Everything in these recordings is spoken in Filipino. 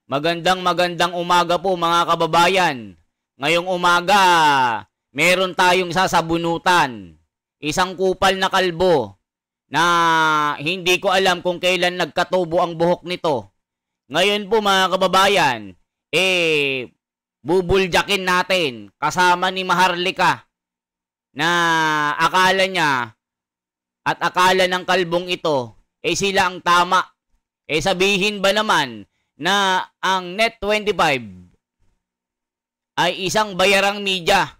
Magandang umaga po mga kababayan. Ngayong umaga, meron tayong sasabunutan. Isang kupal na kalbo na hindi ko alam kung kailan nagkatubo ang buhok nito. Ngayon po mga kababayan, bubuljakin natin kasama ni Maharlika na akala niya at akala ng kalbong ito, sila ang tama. Sabihin ba naman na ang Net25 ay isang bayarang media?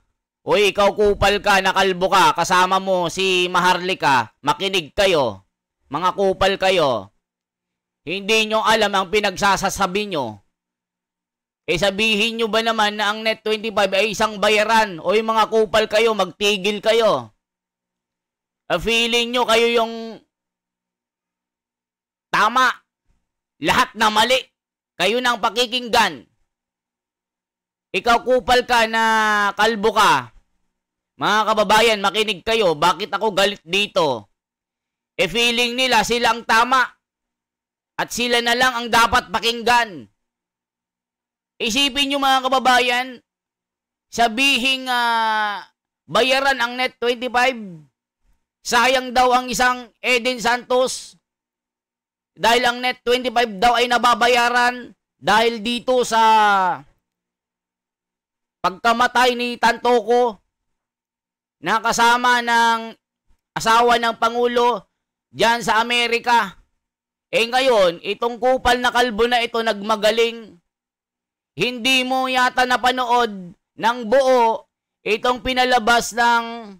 Uy, ikaw kupal ka, nakalbo ka, kasama mo si Maharlika, makinig kayo, mga kupal kayo. Hindi nyo alam ang pinagsasasabi nyo. Sabihin nyo ba naman na ang Net25 ay isang bayaran? Uy, mga kupal kayo, magtigil kayo. Feeling nyo kayo yung tama. Lahat na mali. Kayo nang pakikinggan. Ikaw kupal ka na kalbo ka. Mga kababayan, makinig kayo. Bakit ako galit dito? Feeling nila sila ang tama. At sila na lang ang dapat pakinggan. Isipin nyo mga kababayan, sabihing bayaran ang Net25. Sayang daw ang isang Eden Santos. Dahil ang Net25 daw ay nababayaran dahil dito sa pagkamatay ni Tantoco na kasama ng asawa ng Pangulo dyan sa Amerika. Ngayon, itong kupal na kalbo na ito nagmagaling. Hindi mo yata napanood ng buo itong pinalabas ng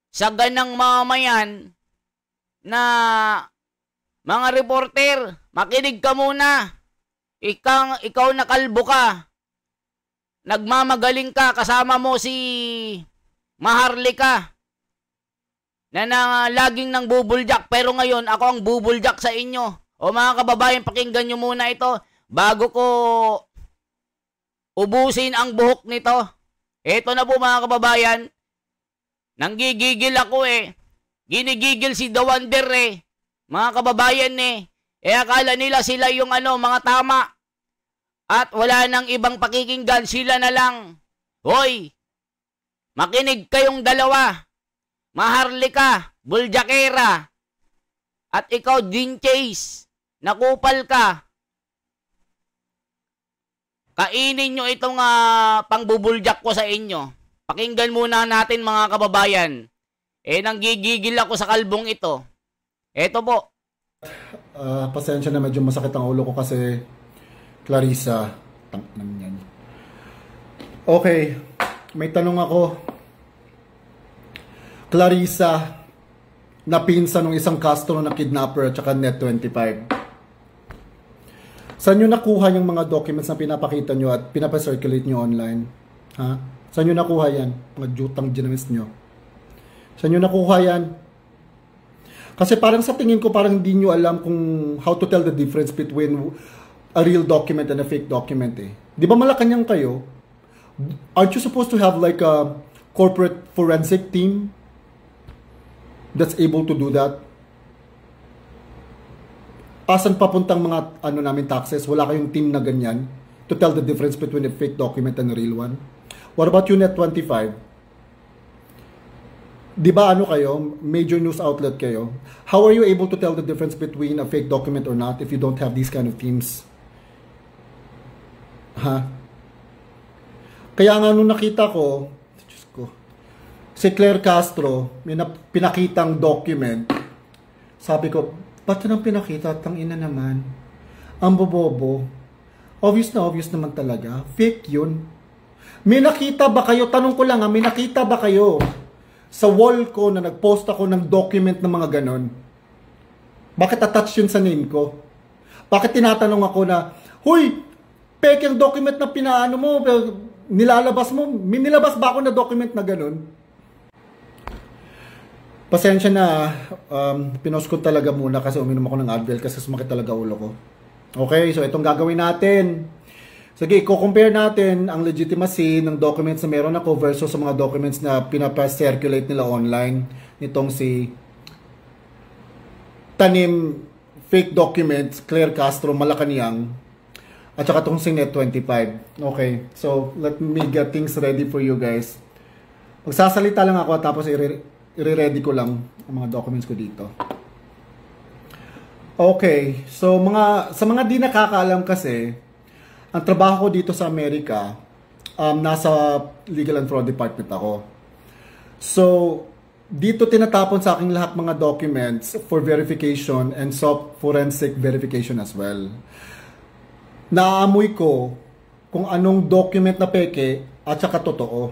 saganang mamayan na mga reporter. Makinig ka muna. Ikaw na kalbo ka. Nagmamagaling ka, kasama mo si Maharlika na laging nang bubuljak, pero ngayon ako ang bubuljak sa inyo. O mga kababayan, pakinggan nyo muna ito bago ko ubusin ang buhok nito. Ito na po mga kababayan. Nanggigigil ako Ginigigil si The Wonder mga kababayan akala nila sila yung mga tama. At wala nang ibang pakikinggan, sila na lang. Hoy, makinig kayong dalawa. Maharlika, buljakera. At ikaw, Dean Chase, nakupal ka. Kainin nyo itong pangbubuljak ko sa inyo. Pakinggan muna natin mga kababayan. Nanggigigil ako sa kalbong ito. Eto po. Pasensya na, medyo masakit ang ulo ko kasi Clarissa, okay, may tanong ako. Clarissa, na pinsan ng isang Castro na kidnapper at saka Net25. Saan nyo nakuha yung mga documents na pinapakita nyo at pinapacirculate nyo online? Ha? Saan nyo nakuha yan? Mga jutang ginamis nyo. Saan nyo nakuha yan? Kasi parang sa tingin ko parang hindi nyo alam kung how to tell the difference between a real document and a fake document Di ba Malacanang kayo? Aren't you supposed to have like a corporate forensic team that's able to do that? Asan papuntang mga namin taxes? Wala kayong team na ganyan to tell the difference between a fake document and a real one? What about you, Net25? Di ba kayo? Major news outlet kayo. How are you able to tell the difference between a fake document or not if you don't have these kind of teams? Ha? Kaya nga nung nakita ko, Diyos ko, si Claire Castro, may pinakitang document. Sabi ko, ba't nang pinakita? Tangina naman. Ang bobobo. Obvious naman talaga. Fake yun. May nakita ba kayo? Tanong ko lang may nakita ba kayo sa wall ko na nag-post ako ng document ng mga ganon? Bakit attach yun sa name ko? Bakit tinatanong ako na, huy, fake yung document na pinaano mo, nilalabas mo. May nilabas ba ako na document na ganun? Pasensya na, pinost ko talaga muna kasi uminom ako ng Advil kasi sumakit talaga ulo ko. Okay, so itong gagawin natin. Sige, i-compare natin ang legitimacy ng documents na meron ako versus sa mga documents na pinapa-circulate nila online nitong si Tanim Fake Documents, Claire Castro, Malacanang. At saka itong Signet 25. Okay, so let me get things ready for you guys. Magsasalita lang ako tapos i-ready ko lang ang mga documents ko dito. Okay, so sa mga di nakakaalam kasi, ang trabaho ko dito sa Amerika, nasa Legal and Fraud Department ako. So, dito tinatapon sa aking lahat mga documents for verification and forensic verification as well. Naaamoy ko kung anong document na peke at saka totoo.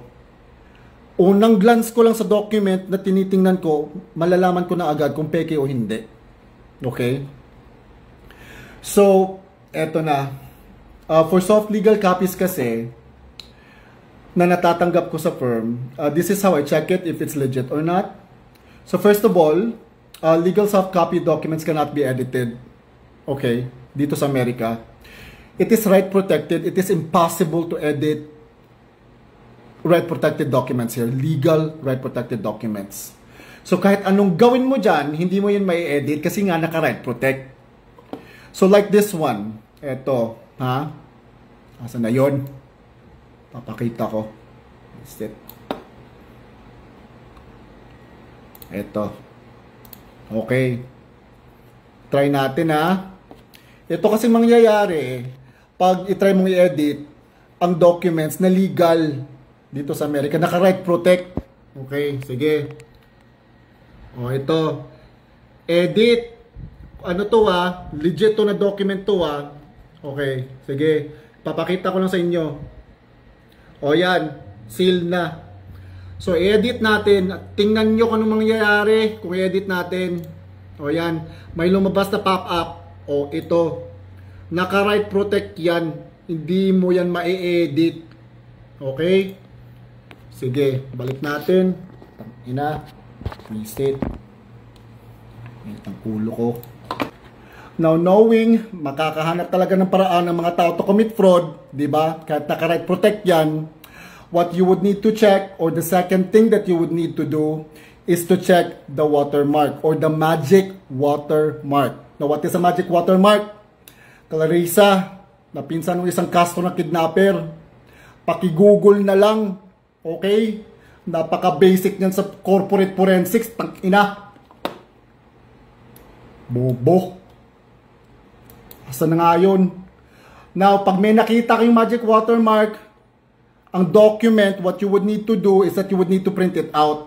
Unang glance ko lang sa document na tinitingnan ko, malalaman ko na agad kung peke o hindi. Okay? So, eto na. For soft legal copies kasi, na natatanggap ko sa firm, this is how I check it if it's legit or not. So first of all, legal soft copy documents cannot be edited. Okay? Dito sa Amerika. It is right protected. It is impossible to edit right protected documents here. Legal right protected documents. So kahit anong gawin mo dyan, hindi mo yun may edit kasi nga naka-right protect. So like this one. Eto. Ha? Asan na yun? Papakita ko. Step. Eto. Okay. Try natin ha. Ito kasi mangyayari pag i-try mong i-edit ang documents na legal dito sa Amerika, naka-right protect. Okay, sige. O, ito. Edit. Ano to ha? Legit to na document to ha. Okay, sige. Papakita ko lang sa inyo. O yan, seal na. So, i-edit natin. Tingnan nyo kung anong mangyayari kung i-edit natin. O yan, may lumabas na pop-up. O, ito. Naka-right protect yan. Hindi mo yan ma-edit. Okay? Sige, balik natin. Ina. Reset. Ang ulo ko. Now, knowing, makakahanap talaga ng paraan ng mga tao to commit fraud, di ba? Kahit naka-right protect yan, what you would need to check, or the second thing that you would need to do, is to check the watermark, or the magic watermark. Now, what is a magic watermark? Clarissa, na pinsan ng isang Castro na kidnapper, paki-google na lang, okay? Napaka-basic niyan sa corporate forensics, tang-ina. Bobo. Asa na nga yun? Now, pag may nakita kayong magic watermark, ang document, what you would need to do is that you would need to print it out.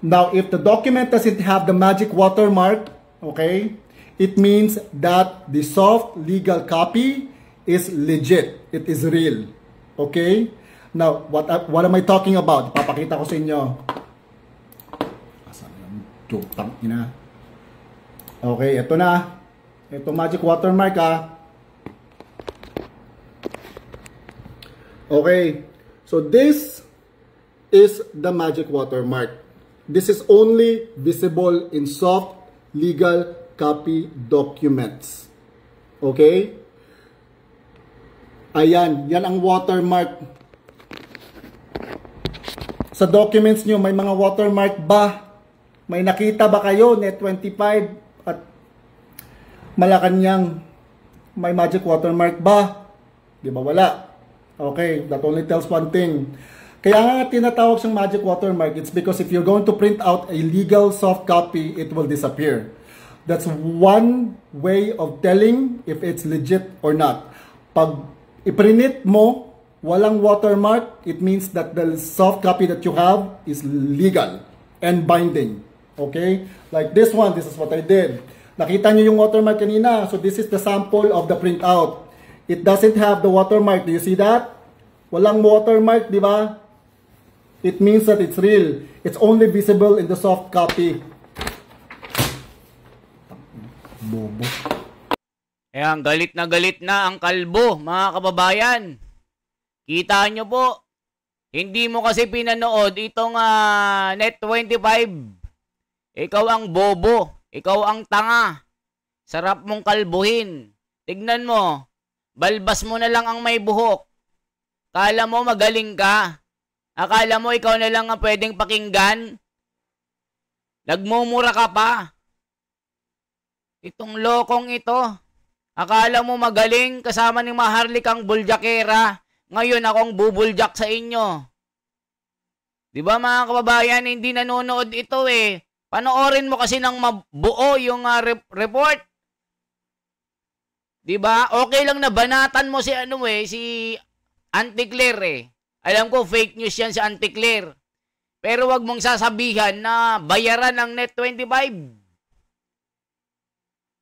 Now, if the document doesn't have the magic watermark, okay, it means that the soft legal copy is legit. It is real. Okay? Now, what am I talking about? Papakita ko sa inyo. Asan yung tutang ina? Okay, ito na. Ito magic watermark ha. Okay. So this is the magic watermark. This is only visible in soft legal copy documents. Okay? Ayan, yan ang watermark. Sa documents nyo, may mga watermark ba? May nakita ba kayo, Net25 at Malacanang, may magic watermark ba? Di ba wala? Okay, that only tells one thing. Kaya nga tinatawag siyang magic watermark, it's because if you're going to print out a legal soft copy, it will disappear. That's one way of telling if it's legit or not. Pag i-print mo, walang watermark, it means that the soft copy that you have is legal and binding. Okay? Like this one, this is what I did. Nakita nyo yung watermark kanina. So this is the sample of the printout. It doesn't have the watermark. Do you see that? Walang watermark, di ba? It means that it's real. It's only visible in the soft copy. Bobo. Ayan, galit na ang kalbo, mga kababayan. Kita nyo po, hindi mo kasi pinanood itong Net25. Ikaw ang bobo, ikaw ang tanga. Sarap mong kalbuhin. Tignan mo, balbas mo na lang ang may buhok. Kala mo magaling ka. Akala mo ikaw na lang ang pwedeng pakinggan. Nagmumura ka pa. Itong lokong ito, Akala mo magaling kasama ni Maharlikang Buljakera. Ngayon akong bubuljak sa inyo. Di ba mga kababayan, hindi nanonood ito eh. Panoorin mo kasi ng mabuo yung report. Di ba? Okay lang na banatan mo si si Auntie Claire eh. Alam ko fake news yan si Auntie Claire. Pero wag mong sasabihan na bayaran ng Net25.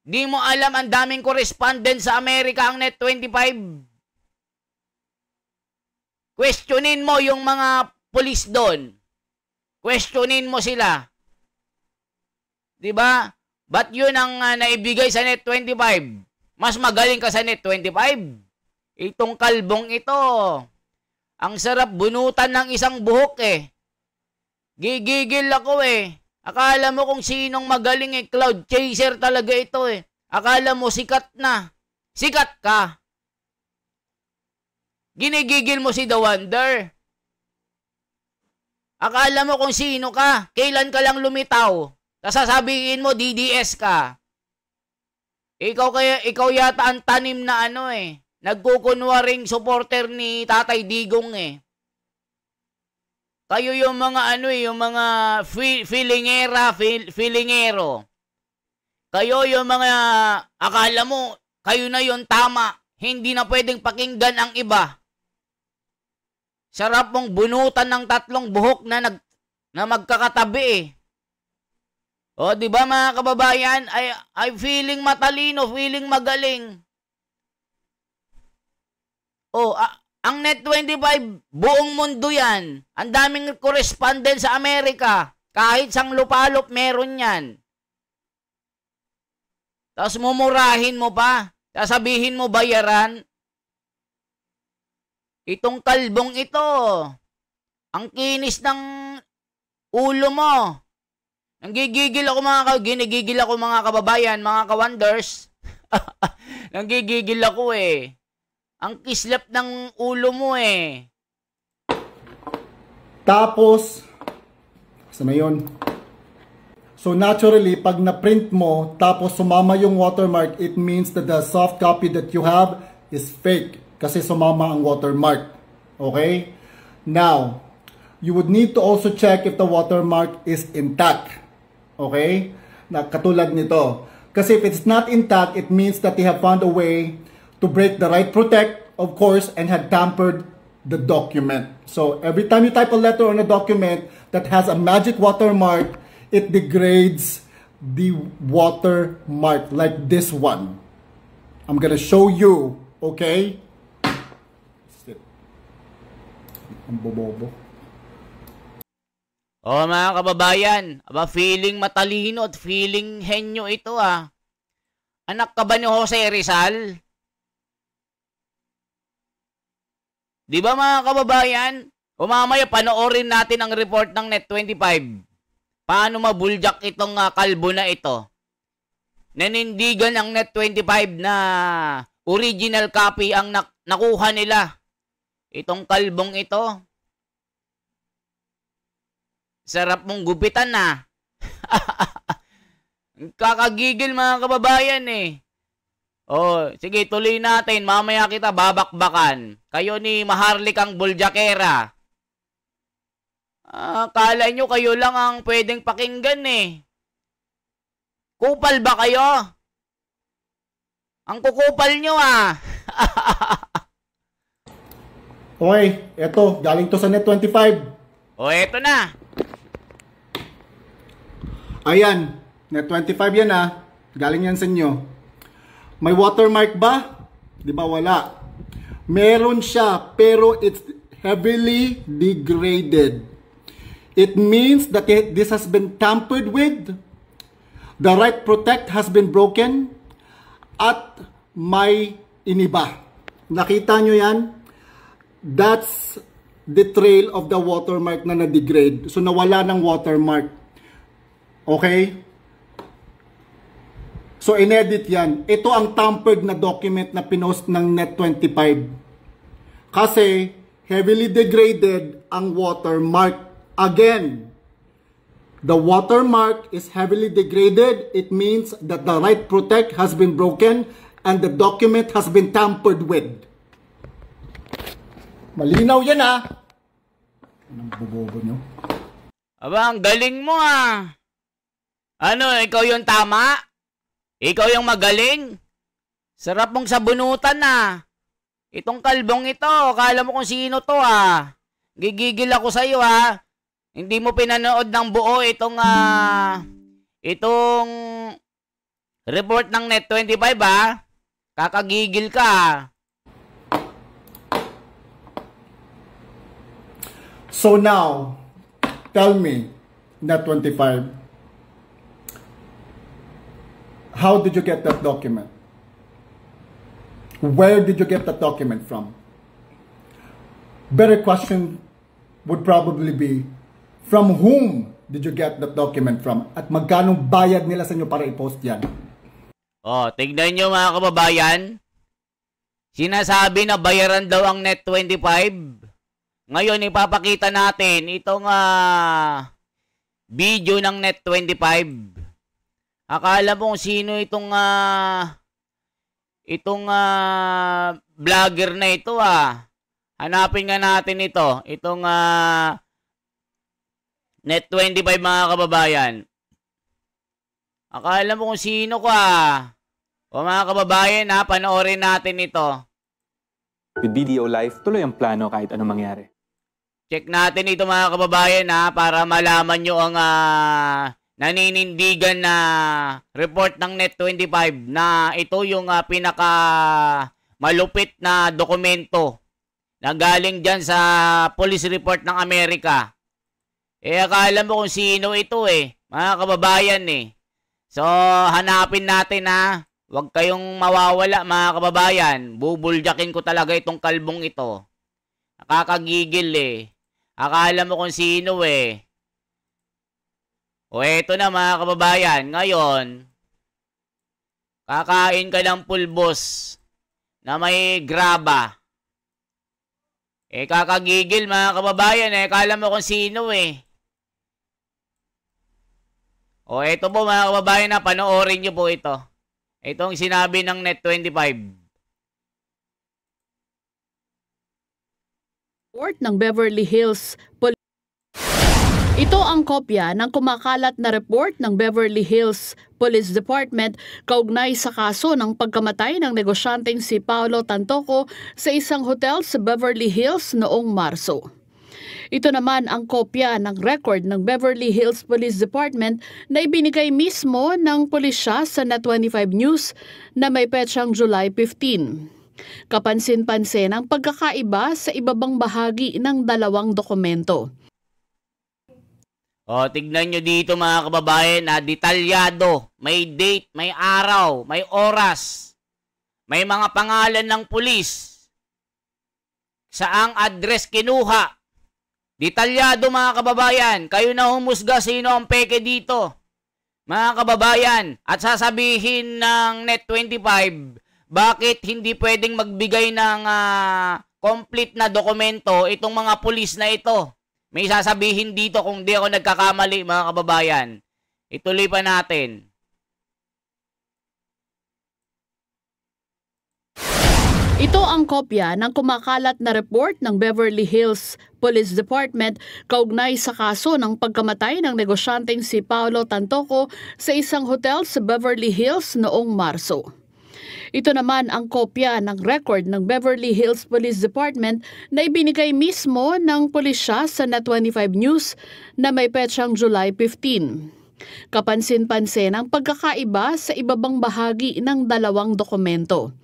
Di mo alam ang daming correspondent sa Amerika ang Net25. Questionin mo yung mga pulis doon. Questionin mo sila. 'Di ba? Ba't yun ang naibigay sa Net25? Mas magaling ka sa Net25. Itong kalbong ito. Ang sarap bunutan ng isang buhok eh. Gigigil ako eh. Akala mo kung sinong magaling eh. Cloud chaser talaga ito eh. Akala mo sikat na. Sikat ka. Ginigigil mo si The Wonder. Akala mo kung sino ka. Kailan ka lang lumitaw. Sasabihin mo DDS ka. Ikaw yata ang tanim na nagkukunwaring supporter ni Tatay Digong eh. Kayo yung mga yung mga feelingero. Kayo yung mga akala mo kayo na yung tama. Hindi na pwedeng pakinggan ang iba. Sarap mong bunutan ng tatlong buhok na magkakatabi eh. O, di ba mga kababayan, ay feeling matalino, feeling magaling. O, ang Net25, buong mundo yan. Ang daming correspondent sa Amerika. Kahit sang lupalop, meron yan. Tapos mumurahin mo pa. Sasabihin mo bayaran. Itong kalbong ito, ang kinis ng ulo mo. Ginigigil ako mga kababayan, mga ka-wonders. Nanggigigil ako eh. Ang kislap ng ulo mo eh. Tapos, saan na yun? So naturally, pag na-print mo, tapos sumama yung watermark, it means that the soft copy that you have is fake. Kasi sumama ang watermark. Okay? Now, you would need to also check if the watermark is intact. Okay? Na katulad nito. Kasi if it's not intact, it means that they have found a way to break the right protect, of course, and had tampered the document. So every time you type a letter on a document that has a magic watermark, it degrades the watermark like this one. I'm gonna show you, okay? Ang bobobo. O mga kababayan, feeling matalino at feeling henyo ito ah. Anak ka ba ni Jose Rizal? Di ba mga kababayan? O mamaya panoorin natin ang report ng Net25. Paano mabuljak itong kalbo na ito? Nanindigan ang Net25 na original copy ang nakuha nila. Itong kalbong ito. Sarap mong gupitan na. Kakagigil mga kababayan eh. Oh, sige, tuloy natin. Mamaya kita babakbakan. Kayo ni Maharlikang Buljakera. Kala nyo kayo lang ang pwedeng pakinggan eh. Kupal ba kayo? Ang kukupal nyo ah. Okay, eto, galing to sa Net25. O, eto na. Ayan, Net25 yan ah. Galing yan sa inyo. May watermark ba? Di ba wala? Meron siya, pero it's heavily degraded. It means that this has been tampered with. The right protect has been broken. At may iniba. Nakita nyo yan? That's the trail of the watermark na na-degrade. So nawala ng watermark. Okay? So, inedit yan. Ito ang tampered na document na pinost ng Net25. Kasi, heavily degraded ang watermark. Again, the watermark is heavily degraded. It means that the right protect has been broken and the document has been tampered with. Malinaw yan ah. Anong bobobo nyo? Aba, ang galing mo ah. Ano, ikaw yung tama? Ikaw yung magaling? Sarap mong sabunutan ah. Itong kalbong ito, akala mo kung sino to ah. Gigigil ako sa'yo ah. Hindi mo pinanood ng buo itong report ng Net25 ah. Kakagigil ka ah. So now, tell me, Net25, how did you get that document? Where did you get that document from? Better question would probably be, from whom did you get that document from? At magkano bayad nila sa inyo para i-post yan? Oh, tignan nyo mga kababayan. Sinasabi na bayaran daw ang Net25. Ngayon, ipapakita natin itong video ng Net25. Akala mo kung sino itong vlogger na ito ah. Hanapin nga natin ito. Itong Net25 mga kababayan. Akala mo kung sino ka. O mga kababayan ha, panoorin natin ito. With BDO Life, tuloy ang plano kahit anong mangyari. Check natin ito mga kababayan ha, para malaman nyo ang naninindigan na report ng Net25 na ito yung pinaka malupit na dokumento na galing dyan sa police report ng Amerika. Akala mo kung sino ito mga kababayan So, hanapin natin ha. Huwag kayong mawawala mga kababayan. Bubuljakin ko talaga itong kalbong ito. Nakakagigil Akala mo kung sino O eto na mga kababayan. Ngayon, kakain ka ng pulbos na may graba. Kakagigil mga kababayan akala mo kung sino O eto po mga kababayan na panoorin nyo po ito. Itong sinabi ng Net25. Ng Beverly Hills Police. Ito ang kopya ng kumakalat na report ng Beverly Hills Police Department kaugnay sa kaso ng pagkamatay ng negosyanteng si Paolo Tantoco sa isang hotel sa Beverly Hills noong Marso. Ito naman ang kopya ng record ng Beverly Hills Police Department na ibinigay mismo ng pulisya sa Net25 News na may petsang July 15. Kapansin-pansin ang pagkakaiba sa ibabang bahagi ng dalawang dokumento. Tignan nyo dito mga kababayan na detalyado. May date, may araw, may oras. May mga pangalan ng pulis. Saang address kinuha. Detalyado mga kababayan. Kayo na humusga sino ang peke dito. Mga kababayan. At sasabihin ng Net25, bakit hindi pwedeng magbigay ng complete na dokumento itong mga pulis na ito? May sasabihin dito kung di ako nagkakamali mga kababayan. Ituloy pa natin. Ito ang kopya ng kumakalat na report ng Beverly Hills Police Department kaugnay sa kaso ng pagkamatay ng negosyanteng si Paolo Tantoco sa isang hotel sa Beverly Hills noong Marso. Ito naman ang kopya ng record ng Beverly Hills Police Department na ibinigay mismo ng pulisya sa Net25 News na may petsang July 15. Kapansin-pansin ang pagkakaiba sa ibabang bahagi ng dalawang dokumento.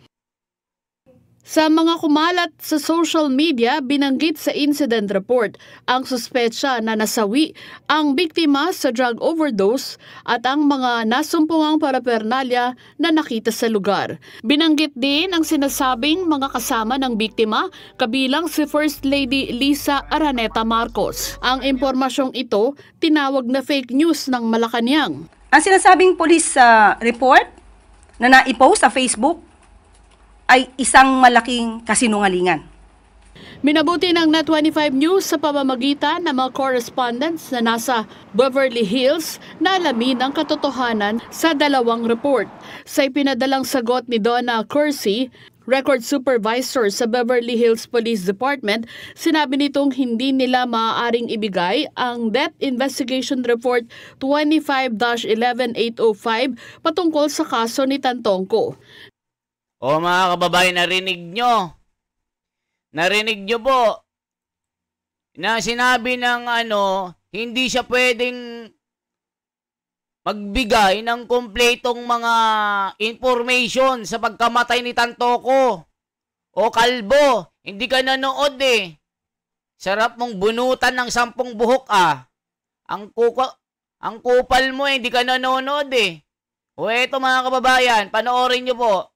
Sa mga kumalat sa social media, binanggit sa incident report ang suspetsa na nasawi ang biktima sa drug overdose at ang mga nasumpungang paraphernalia na nakita sa lugar. Binanggit din ang sinasabing mga kasama ng biktima, kabilang si First Lady Lisa Araneta Marcos. Ang impormasyong ito, tinawag na fake news ng Malacanang. Ang sinasabing police report na naipost sa Facebook ay isang malaking kasinungalingan. Minabuti ng Net25 News sa pamamagitan ng mga correspondents na nasa Beverly Hills na alamin ang katotohanan sa dalawang report. Sa ipinadalang sagot ni Donna Kersey, Record Supervisor sa Beverly Hills Police Department, sinabi nitong hindi nila maaaring ibigay ang Death Investigation Report 25-11805 patungkol sa kaso ni Tantongco. O mga kababayan, narinig nyo po na sinabi ng hindi siya pwedeng magbigay ng kumpletong mga information sa pagkamatay ni Tantoko o Kalbo. Hindi ka nanood eh. Sarap mong bunutan ng 10 buhok ah. Ang kupal mo eh, hindi ka nanonood eh. O eto mga kababayan, panoorin nyo po.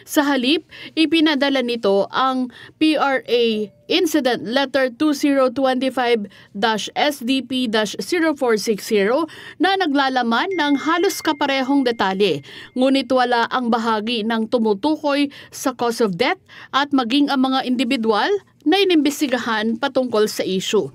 Sa halip, ipinadala nito ang PRA Incident Letter 2025-SDP-0460 na naglalaman ng halos kaparehong detalye, ngunit wala ang bahagi ng tumutukoy sa cause of death at maging ang mga individual na inimbestigahan patungkol sa issue.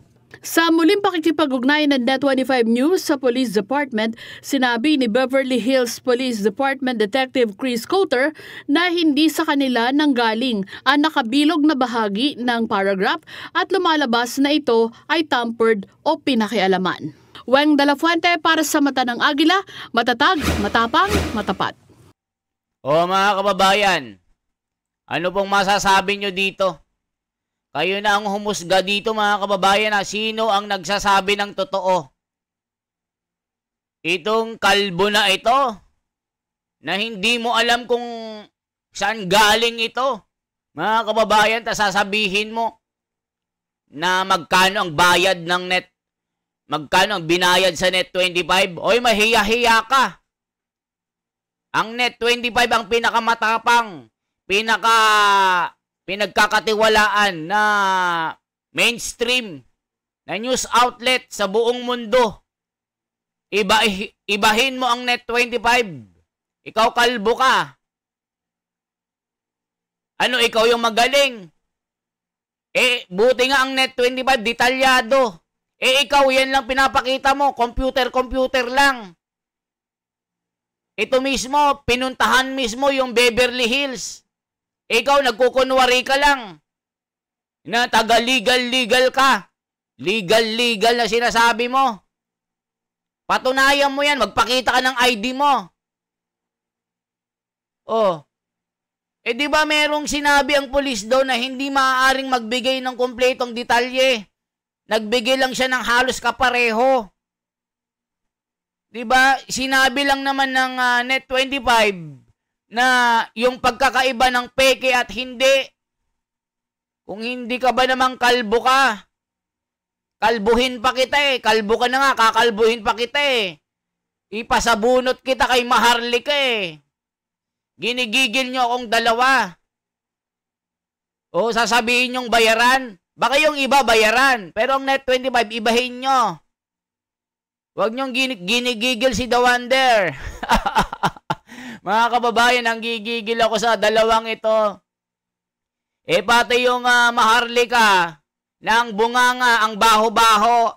Sa muling pakikipag-ugnayan ng Net25 News sa Police Department, sinabi ni Beverly Hills Police Department Detective Chris Coulter na hindi sa kanila nanggaling ang nakabilog na bahagi ng paragraph at lumalabas na ito ay tampered o pinakialaman. Weng de la Fuente para sa Mata ng Agila, matatag, matapang, matapat. O mga kababayan, ano pong masasabi nyo dito? Kayo na ang humusga dito mga kababayan na sino ang nagsasabi ng totoo. Itong kalbo na ito, na hindi mo alam kung saan galing ito. Mga kababayan, sasabihin mo na magkano ang bayad ng magkano ang binayad sa Net25. Oy, mahiya-hiya ka. Ang Net25 ang pinakamatapang, pinagkakatiwalaan na mainstream na news outlet sa buong mundo. Ibahin mo ang Net25. Ikaw kalbo ka. Ano, ikaw yung magaling? Buti nga ang Net25 detalyado. Ikaw yan lang pinapakita mo, computer lang. Ito mismo, pinuntahan mismo yung Beverly Hills. Ikaw, nagkukunwari ka lang na taga-legal ka. Legal na sinasabi mo. Patunayan mo yan. Magpakita ka ng ID mo. Oh. Di ba merong sinabi ang pulis daw na hindi maaaring magbigay ng kumpletong detalye? Nagbigay lang siya ng halos kapareho. Di ba? Sinabi lang naman ng Net25 na yung pagkakaiba ng peke at hindi. Kung hindi ka ba namang kalbo ka, kalbuhin pa kita eh. Kalbo ka na nga, kakalbuhin pa kita eh. Ipasabunot kita kay Maharlika eh. Ginigigil nyo akong dalawa. O sasabihin nyong bayaran. Baka yung iba bayaran. Pero ang Net25, ibahin nyo. Huwag nyong ginigigil si The Wonder. Mga kababayan, ang gigigil ako sa dalawang ito. Pati yung Maharlika na ang bunganga, ang baho-baho.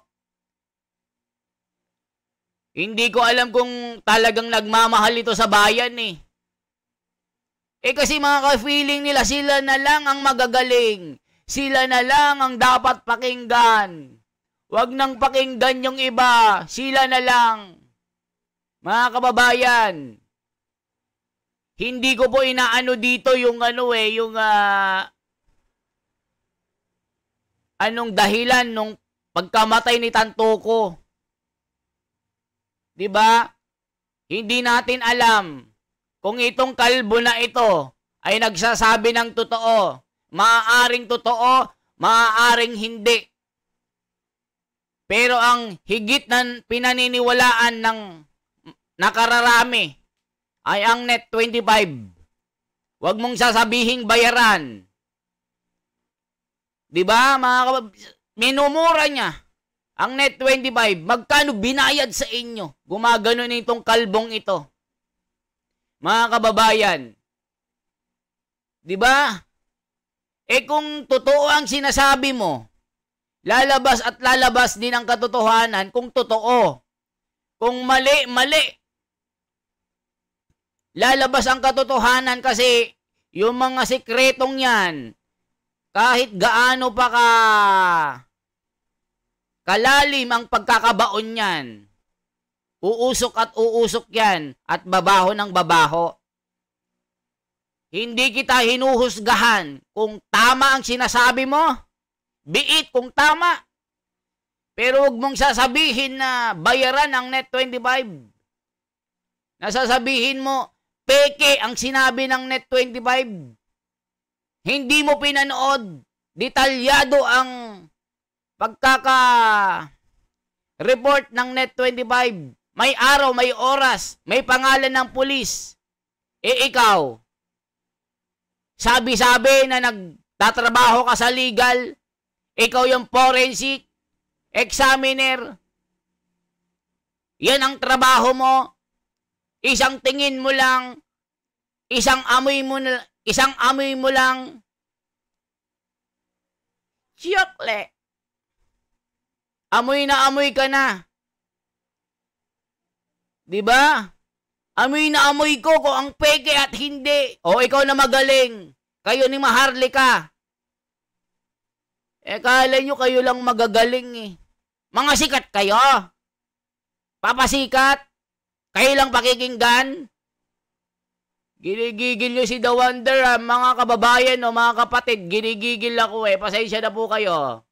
Hindi ko alam kung talagang nagmamahal ito sa bayan eh. Kasi mga ka-feeling nila, sila na lang ang magagaling. Sila na lang ang dapat pakinggan. Huwag nang pakinggan yung iba. Sila na lang. Mga kababayan, hindi ko po inaano dito yung anong dahilan nung pagkamatay ni Tantoko. 'Di ba? Hindi natin alam kung itong kalbo na ito ay nagsasabi ng totoo. Maaaring totoo, maaaring hindi. Pero ang higit na pinaniniwalaan ng nakararami ay ang Net25. Huwag mong sasabihing bayaran. Diba, minumura niya ang Net25. Magkano binayad sa inyo? Gumagano nitong kalbong ito. Mga kababayan. Diba? Kung totoo ang sinasabi mo, lalabas at lalabas din ang katotohanan kung totoo. Kung mali, mali. Lalabas ang katotohanan kasi yung mga sikretong yan, kahit gaano pa kalalim ang pagkakabaon yan, uusok at uusok yan at babaho ng babaho. Hindi kita hinuhusgahan kung tama ang sinasabi mo. Biit kung tama. Pero huwag mong sasabihin na bayaran ang Net25. Nasasabihin mo, peke ang sinabi ng Net25. Hindi mo pinanood. Detalyado ang pagkaka-report ng Net25. May araw, may oras, may pangalan ng pulis. Ikaw, sabi-sabi na nagtatrabaho ka sa legal, ikaw yung forensic examiner. Yan ang trabaho mo. Isang tingin mo lang, isang amoy mo lang. Siyokle. Amoy na amoy ka na. 'Di ba? Amoy na amoy ko kung ang peke at hindi. O ikaw na magaling. Kayo ni Maharlika. Kala nyo kayo lang magagaling eh. Mga sikat kayo. Papasikat. Kayo lang pakikinggan. Ginigigil nyo si The Wonder, mga kababayan o mga kapatid. Ginigigil ako eh. Pasensya na po kayo.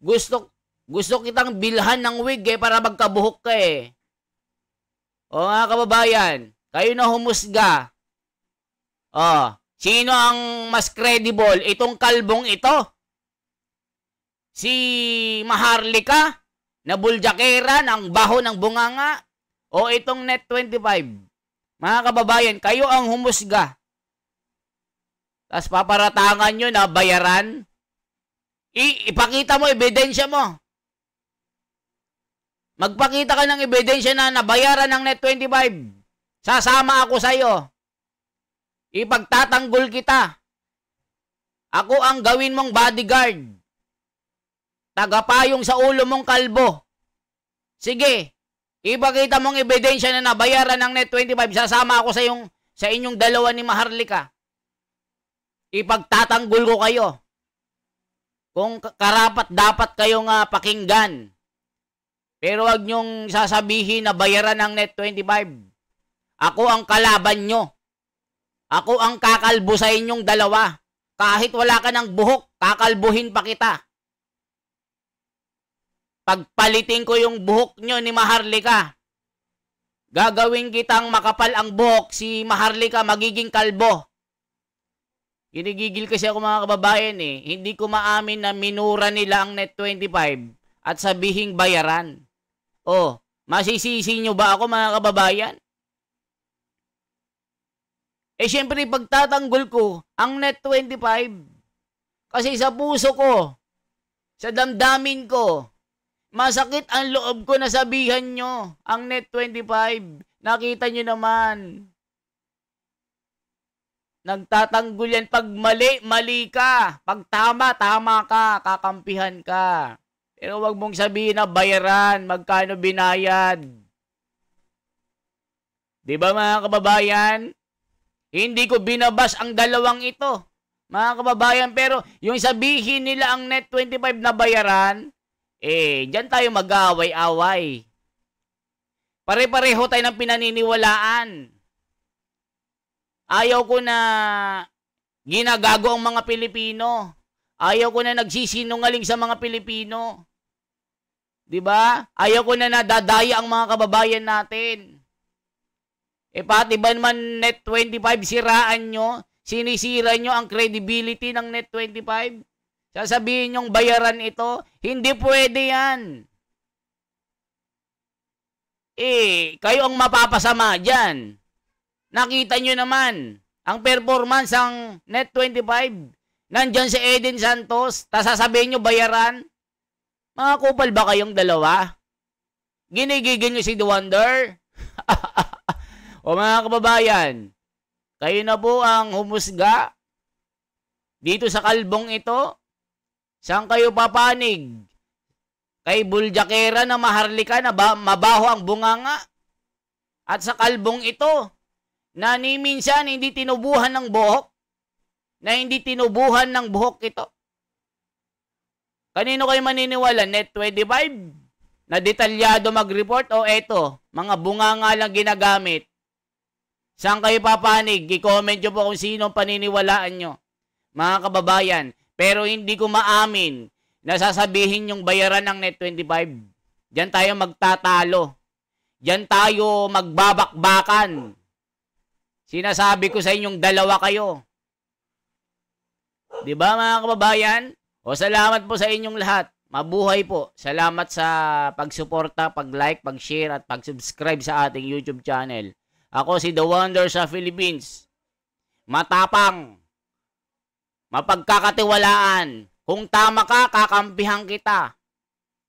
Gusto kitang bilhan ng wig eh para magkabuhok ka eh. O mga kababayan, kayo na humusga. Sino ang mas credible? Itong kalbong ito? Si Maharlika na buljakera ng baho ng bunganga? O itong Net25? Mga kababayan, kayo ang humusga. Tapos paparatangan nyo na bayaran? Ipakita mo, ebidensya mo. Magpakita ka ng ebidensya na nabayaran ng Net25. Sasama ako sa'yo. Ipagtatanggol kita. Ako ang gawin mong bodyguard. Tagapayong sa ulo mong kalbo. Sige, ipakita mong ebidensya na nabayaran ng Net25. Sasama ako sa inyong dalawa ni Maharlika. Ipagtatanggol ko kayo. Kung karapat dapat kayong pakinggan. Pero wag nyong sasabihin na bayaran ng Net25. Ako ang kalaban nyo. Ako ang kakalbo sa inyong dalawa. Kahit wala ka ng buhok, kakalbuhin pa kita. Pagpalitin ko yung buhok nyo ni Maharlika. Gagawin kitang makapal ang buhok, si Maharlika magiging kalbo. Ginigigil kasi ako mga kababayan eh. Hindi ko maamin na minura nila ang Net25 at sabihing bayaran. Masisisi nyo ba ako mga kababayan? Syempre pagtatanggol ko ang Net25. Kasi sa puso ko, sa damdamin ko, masakit ang loob ko na sabihan nyo ang Net25. Nakita nyo naman. Nagtatanggol yan. Pag mali, mali ka. Pag tama, tama ka. Kakampihan ka. Pero wag mong sabihin na bayaran. Magkano binayad. Diba mga kababayan? Hindi ko binabas ang dalawang ito. Mga kababayan. Pero yung sabihin nila ang Net25 na bayaran, dyan tayo mag-away-away. Pare-pareho tayo ng pinaniniwalaan. Ayaw ko na ginagago ang mga Pilipino. Ayaw ko na nagsisinungaling sa mga Pilipino. 'Di ba? Ayaw ko na nadadaya ang mga kababayan natin. Pati ba naman Net25 siraan nyo? Sinisira nyo ang credibility ng Net25? Sasabihin nyong bayaran ito? Hindi pwede yan. Kayo ang mapapasama dyan. Nakita nyo naman, ang performance ng Net25, nandyan si Eden Santos, tas sasabihin nyo bayaran? Mga kupal ba kayong dalawa? Ginigigil nyo si The Wonder? O mga kababayan, kayo na po ang humusga. Dito sa kalbong ito, saan kayo papanig? Kay buljakera na maharlika na mabaho ang bunganga. At sa kalbong ito, na ni minsan hindi tinubuhan ng buhok, na hindi tinubuhan ng buhok ito. Kanino kayo maniniwala? Net25? Na detalyado mag-report? O eto, mga bunganga lang ginagamit? Saan kayo papanig? I-comment nyo po kung sino ang paniniwalaan nyo. Mga kababayan, pero hindi ko maamin na sasabihin yung bayaran ng Net25. Diyan tayo magtatalo. Diyan tayo magbabakbakan. Sinasabi ko sa inyong dalawa kayo. Diba mga kababayan? O salamat po sa inyong lahat. Mabuhay po. Salamat sa pagsuporta, pag-like, pag-share at pag-subscribe sa ating YouTube channel. Ako si The Wonder sa Philippines. Matapang. Mapagkakatiwalaan. Kung tama ka, kakampihan kita.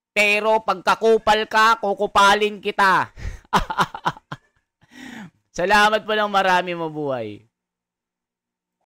Pero pagkakupal ka, kukupalin kita. Salamat po ng marami, mabuhay.